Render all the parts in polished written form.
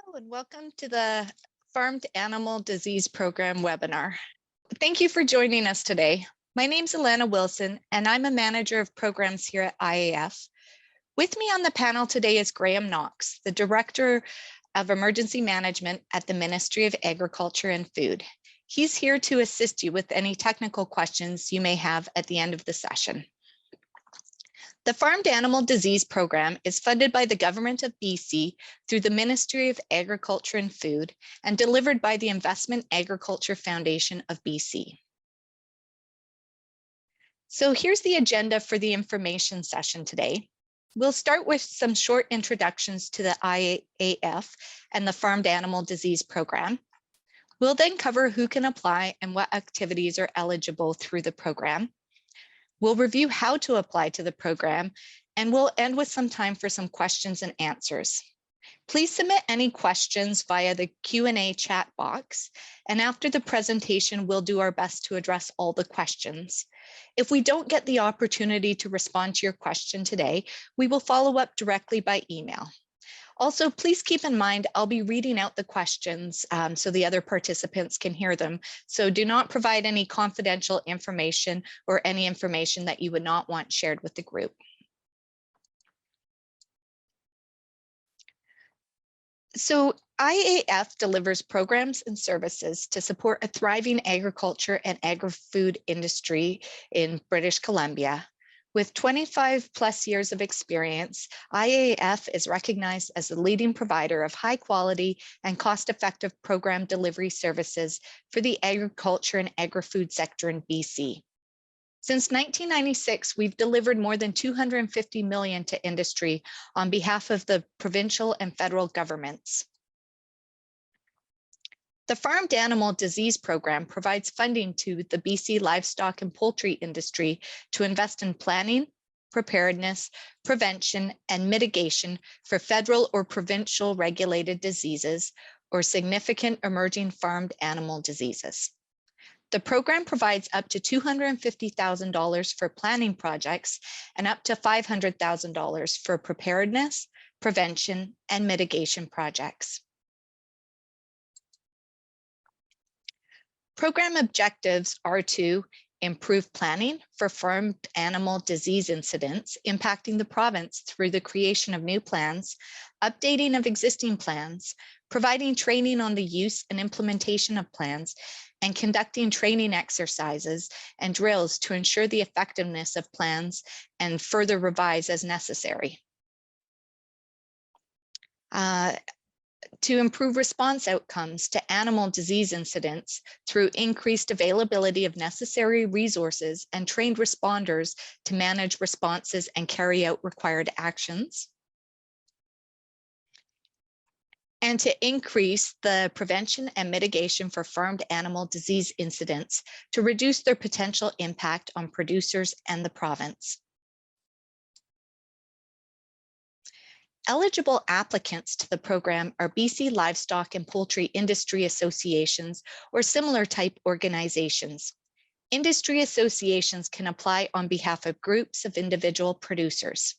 Hello and welcome to the Farmed Animal Disease Program webinar. Thank you for joining us today. My name is Alana Wilson and I'm a manager of programs here at IAF. With me on the panel today is Graham Knox, the Director of Emergency Management at the Ministry of Agriculture and Food. He's here to assist you with any technical questions you may have at the end of the session. The Farmed Animal Disease Program is funded by the Government of BC through the Ministry of Agriculture and Food and delivered by the Investment Agriculture Foundation of BC. So here's the agenda for the information session today. We'll start with some short introductions to the IAF and the Farmed Animal Disease Program. We'll then cover who can apply and what activities are eligible through the program. We'll review how to apply to the program, and we'll end with some time for some questions and answers. Please submit any questions via the Q&A chat box, and after the presentation, we'll do our best to address all the questions. If we don't get the opportunity to respond to your question today, we will follow up directly by email. Also, please keep in mind, I'll be reading out the questions so the other participants can hear them. So do not provide any confidential information or any information that you would not want shared with the group. So IAF delivers programs and services to support a thriving agriculture and agri-food industry in British Columbia. With 25 plus years of experience, IAF is recognized as a leading provider of high quality and cost-effective program delivery services for the agriculture and agri-food sector in BC. Since 1996, we've delivered more than $250 million to industry on behalf of the provincial and federal governments. The Farmed Animal Disease Program provides funding to the BC livestock and poultry industry to invest in planning, preparedness, prevention, and mitigation for federal or provincial regulated diseases or significant emerging farmed animal diseases. The program provides up to $250,000 for planning projects and up to $500,000 for preparedness, prevention, and mitigation projects. Program objectives are to improve planning for farmed animal disease incidents impacting the province through the creation of new plans, updating of existing plans, providing training on the use and implementation of plans, and conducting training exercises and drills to ensure the effectiveness of plans and further revise as necessary. To improve response outcomes to animal disease incidents through increased availability of necessary resources and trained responders to manage responses and carry out required actions. And to increase the prevention and mitigation for farmed animal disease incidents to reduce their potential impact on producers and the province. Eligible applicants to the program are BC livestock and poultry industry associations or similar type organizations. Industry associations can apply on behalf of groups of individual producers.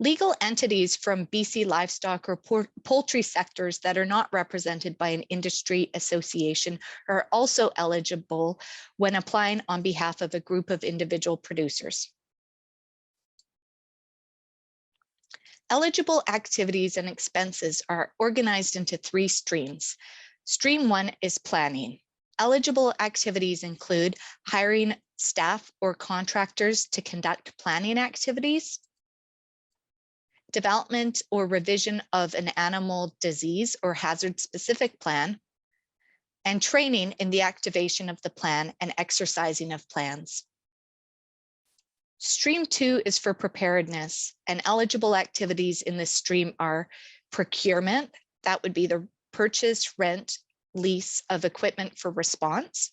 Legal entities from BC livestock or poultry sectors that are not represented by an industry association are also eligible when applying on behalf of a group of individual producers. Eligible activities and expenses are organized into 3 streams. Stream 1 is planning. Eligible activities include hiring staff or contractors to conduct planning activities, development or revision of an animal disease or hazard specific plan, and training in the activation of the plan and exercising of plans. Stream 2 is for preparedness, and eligible activities in this stream are procurement, that would be the purchase, rent, lease of equipment for response,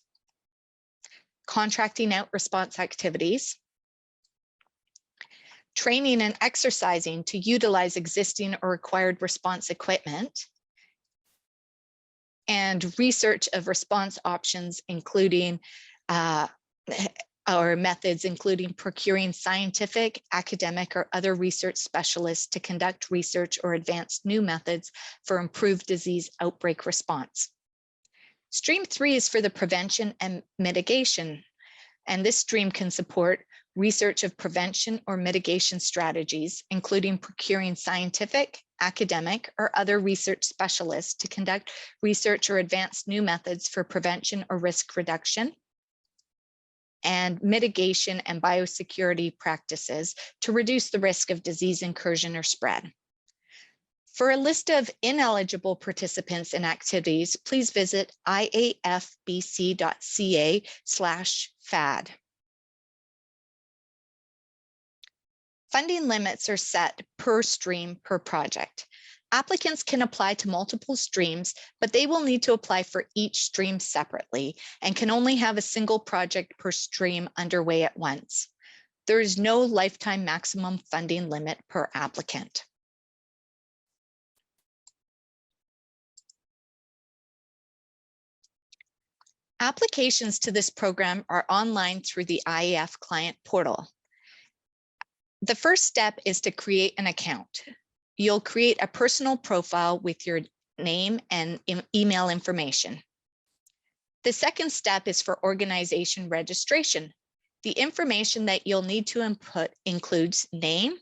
contracting out response activities, training and exercising to utilize existing or required response equipment, and research of response options, including or methods, including procuring scientific, academic, or other research specialists to conduct research or advance new methods for improved disease outbreak response. Stream 3 is for the prevention and mitigation, and this stream can support research of prevention or mitigation strategies, including procuring scientific, academic, or other research specialists to conduct research or advance new methods for prevention or risk reduction, and mitigation and biosecurity practices to reduce the risk of disease incursion or spread. For a list of ineligible participants in activities, please visit iafbc.ca/FAD. Funding limits are set per stream per project. Applicants can apply to multiple streams, but they will need to apply for each stream separately and can only have a single project per stream underway at once. There is no lifetime maximum funding limit per applicant. Applications to this program are online through the IAF client portal. The first step is to create an account. You'll create a personal profile with your name and email information. The second step is for organization registration. The information that you'll need to input includes name,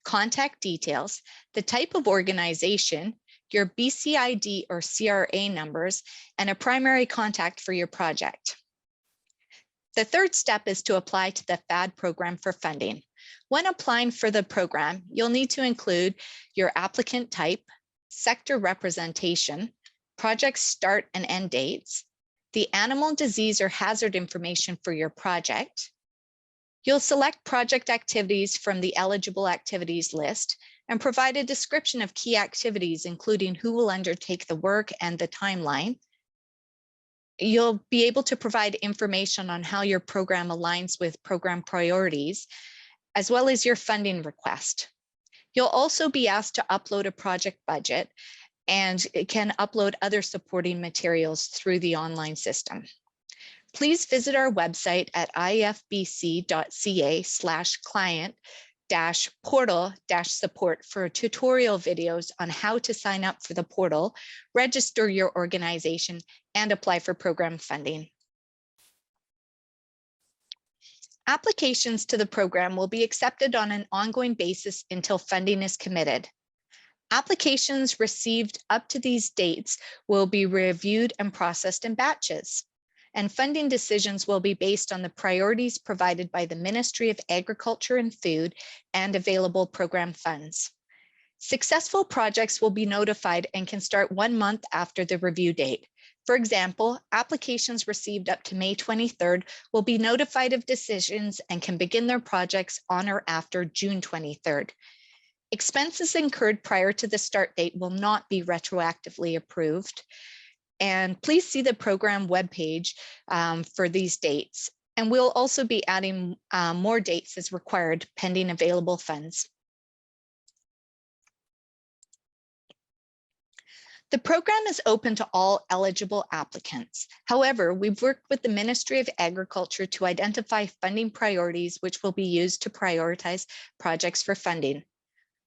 contact details, the type of organization, your BCID or CRA numbers, and a primary contact for your project. The third step is to apply to the FAD program for funding. When applying for the program, you'll need to include your applicant type, sector representation, project start and end dates, the animal disease or hazard information for your project. You'll select project activities from the eligible activities list and provide a description of key activities, including who will undertake the work and the timeline. You'll be able to provide information on how your program aligns with program priorities, as well as your funding request. You'll also be asked to upload a project budget and can upload other supporting materials through the online system. Please visit our website at ifbc.ca/client-portal-support for tutorial videos on how to sign up for the portal, register your organization, and apply for program funding. Applications to the program will be accepted on an ongoing basis until funding is committed. Applications received up to these dates will be reviewed and processed in batches, and funding decisions will be based on the priorities provided by the Ministry of Agriculture and Food and available program funds. Successful projects will be notified and can start 1 month after the review date. For example, applications received up to May 23rd will be notified of decisions and can begin their projects on or after June 23rd. Expenses incurred prior to the start date will not be retroactively approved. And please see the program webpage for these dates. And we'll also be adding more dates as required pending available funds. The program is open to all eligible applicants. However, we've worked with the Ministry of Agriculture to identify funding priorities which will be used to prioritize projects for funding.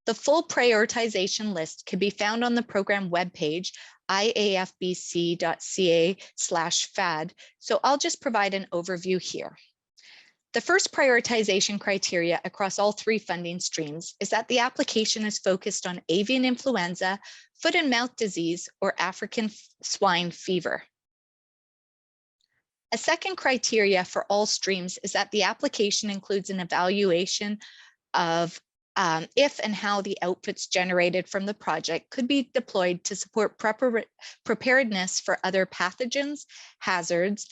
The full prioritization list can be found on the program webpage, iafbc.ca/FAD, so I'll just provide an overview here. The first prioritization criteria across all 3 funding streams is that the application is focused on avian influenza, foot and mouth disease, or African swine fever. A second criteria for all streams is that the application includes an evaluation of if and how the outputs generated from the project could be deployed to support preparedness for other pathogens, hazards,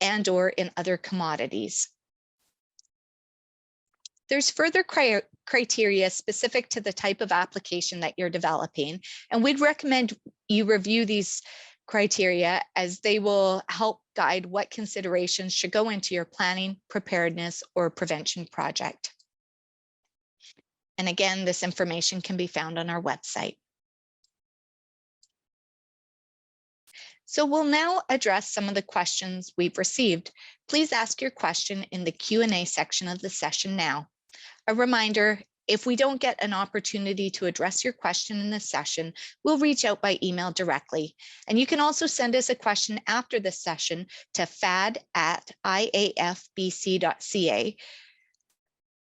and/or in other commodities. There's further criteria specific to the type of application that you're developing, and we'd recommend you review these criteria as they will help guide what considerations should go into your planning, preparedness, or prevention project. And again, this information can be found on our website. So we'll now address some of the questions we've received. Please ask your question in the Q&A section of the session now. A reminder, if we don't get an opportunity to address your question in this session, we'll reach out by email directly. And you can also send us a question after the session to fad@iafbc.ca.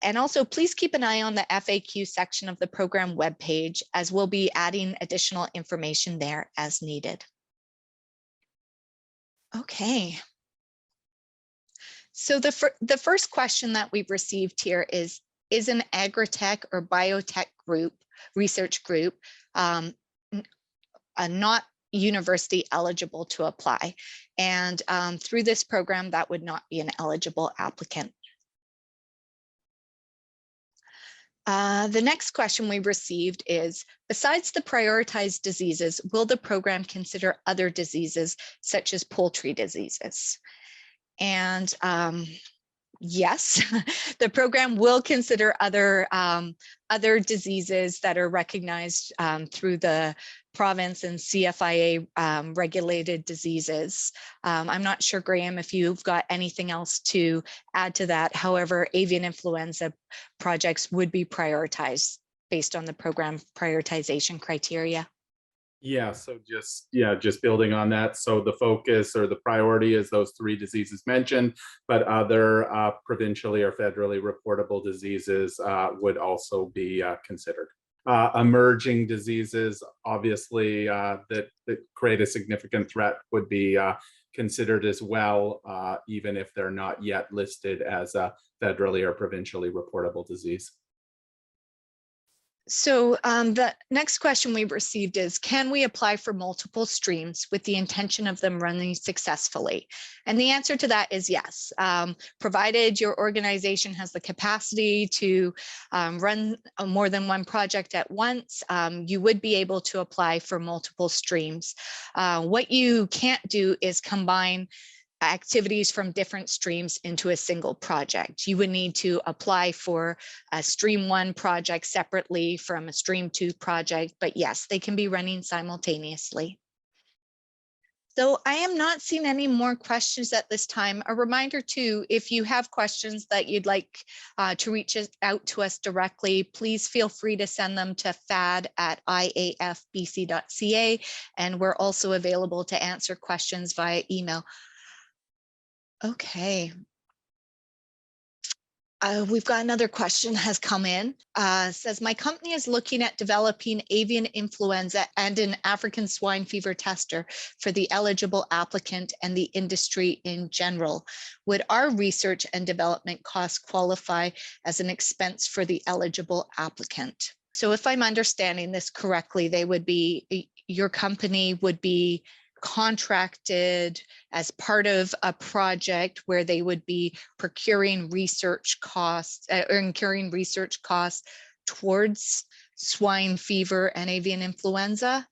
And also, please keep an eye on the FAQ section of the program webpage, as we'll be adding additional information there as needed. Okay. So the first question that we've received here is an agritech or biotech group, research group, not university eligible to apply? And through this program, that would not be an eligible applicant. The next question we received is, besides the prioritized diseases, will the program consider other diseases such as poultry diseases? And yes, the program will consider other diseases that are recognized through the province and CFIA regulated diseases. I'm not sure, Graham, if you've got anything else to add to that. However, avian influenza projects would be prioritized based on the program prioritization criteria. Yeah, so just building on that. So the focus or the priority is those 3 diseases mentioned, but other provincially or federally reportable diseases would also be considered. Emerging diseases, obviously, that create a significant threat would be considered as well, even if they're not yet listed as a federally or provincially reportable disease. So the next question we've received is, can we apply for multiple streams with the intention of them running successfully? And the answer to that is yes, provided your organization has the capacity to run more than one project at once, you would be able to apply for multiple streams. What you can't do is combine activities from different streams into a single project. You would need to apply for a stream 1 project separately from a stream 2 project, but yes, they can be running simultaneously. So I am not seeing any more questions at this time. A reminder too, if you have questions that you'd like to reach out to us directly, please feel free to send them to fad@iafbc.ca, and we're also available to answer questions via email. Okay. We've got another question has come in. Says, my company is looking at developing avian influenza and an African swine fever tester for the eligible applicant and the industry in general. Would our research and development costs qualify as an expense for the eligible applicant? So if I'm understanding this correctly, they would be, your company would be contracted as part of a project where they would be procuring research costs or incurring research costs towards swine fever and avian influenza.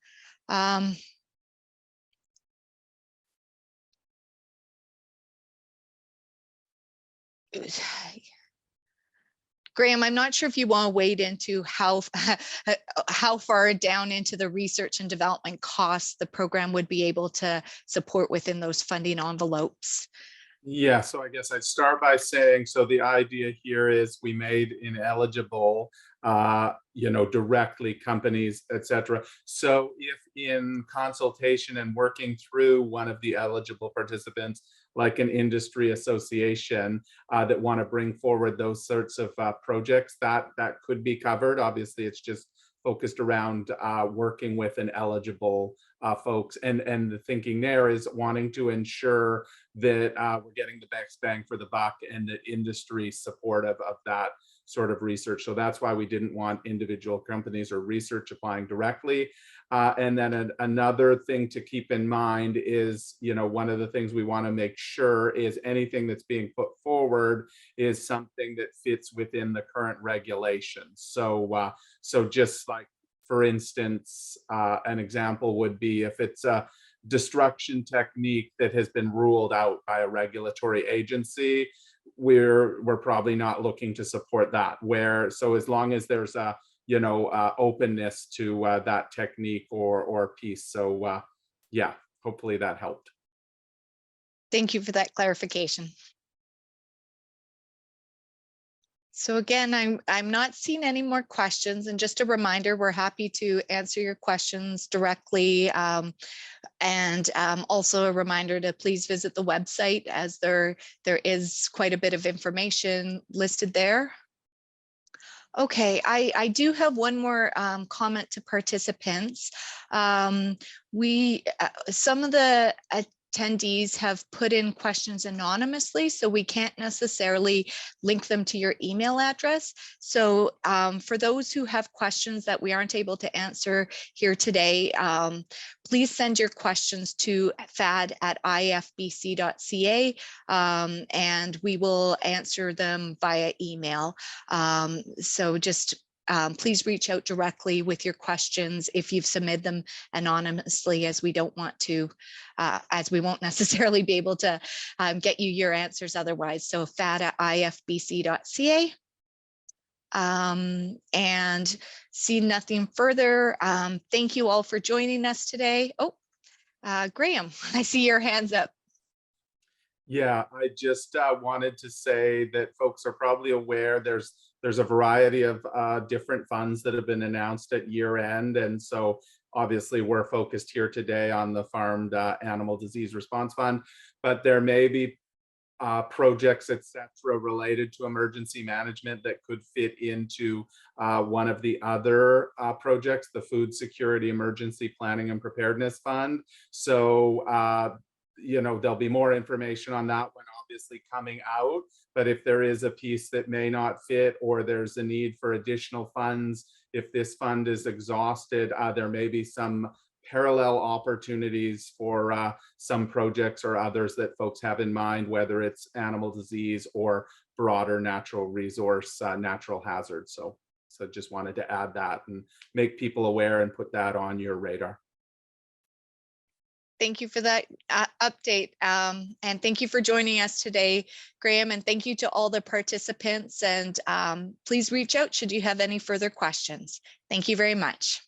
Graham, I'm not sure if you want to wade into how far down into the research and development costs the program would be able to support within those funding envelopes. Yeah, so I guess I'd start by saying, so the idea here is we made ineligible, directly companies, etc. So if in consultation and working through one of the eligible participants, like an industry association that want to bring forward those sorts of projects, that could be covered. Obviously, it's just focused around working with an eligible folks, and the thinking there is wanting to ensure that we're getting the best bang for the buck and that industry supportive of that sort of research. So that's why we didn't want individual companies or research applying directly. And then another thing to keep in mind is, one of the things we want to make sure is anything that's being put forward is something that fits within the current regulations. So just like, for instance, an example would be if it's a destruction technique that has been ruled out by a regulatory agency, we're probably not looking to support that. So as long as there's a openness to that technique or piece. So yeah, hopefully that helped. Thank you for that clarification. So again, I'm not seeing any more questions, and just a reminder, we're happy to answer your questions directly. And also a reminder to please visit the website, as there is quite a bit of information listed there. Okay, I do have one more comment to participants. Some of the attendees have put in questions anonymously, so we can't necessarily link them to your email address. So for those who have questions that we aren't able to answer here today, please send your questions to fad@ifbc.ca, and we will answer them via email. So just please reach out directly with your questions if you've submitted them anonymously, as we don't want to, as we won't necessarily be able to get you your answers otherwise. So fad@ifbc.ca. And see nothing further. Thank you all for joining us today. Oh, Graham, I see your hands up. Yeah, I just wanted to say that folks are probably aware there's a variety of different funds that have been announced at year end. And so obviously we're focused here today on the Farmed Animal Disease Response Fund, but there may be projects, et cetera, related to emergency management that could fit into one of the other projects, the Food Security Emergency Planning and Preparedness Fund. So, there'll be more information on that one obviously coming out, but if there is a piece that may not fit, or there's a need for additional funds, if this fund is exhausted, there may be some parallel opportunities for some projects or others that folks have in mind, whether it's animal disease or broader natural resource, natural hazards. So just wanted to add that and make people aware and put that on your radar. Thank you for that update. And thank you for joining us today, Graham. And thank you to all the participants. And please reach out should you have any further questions. Thank you very much.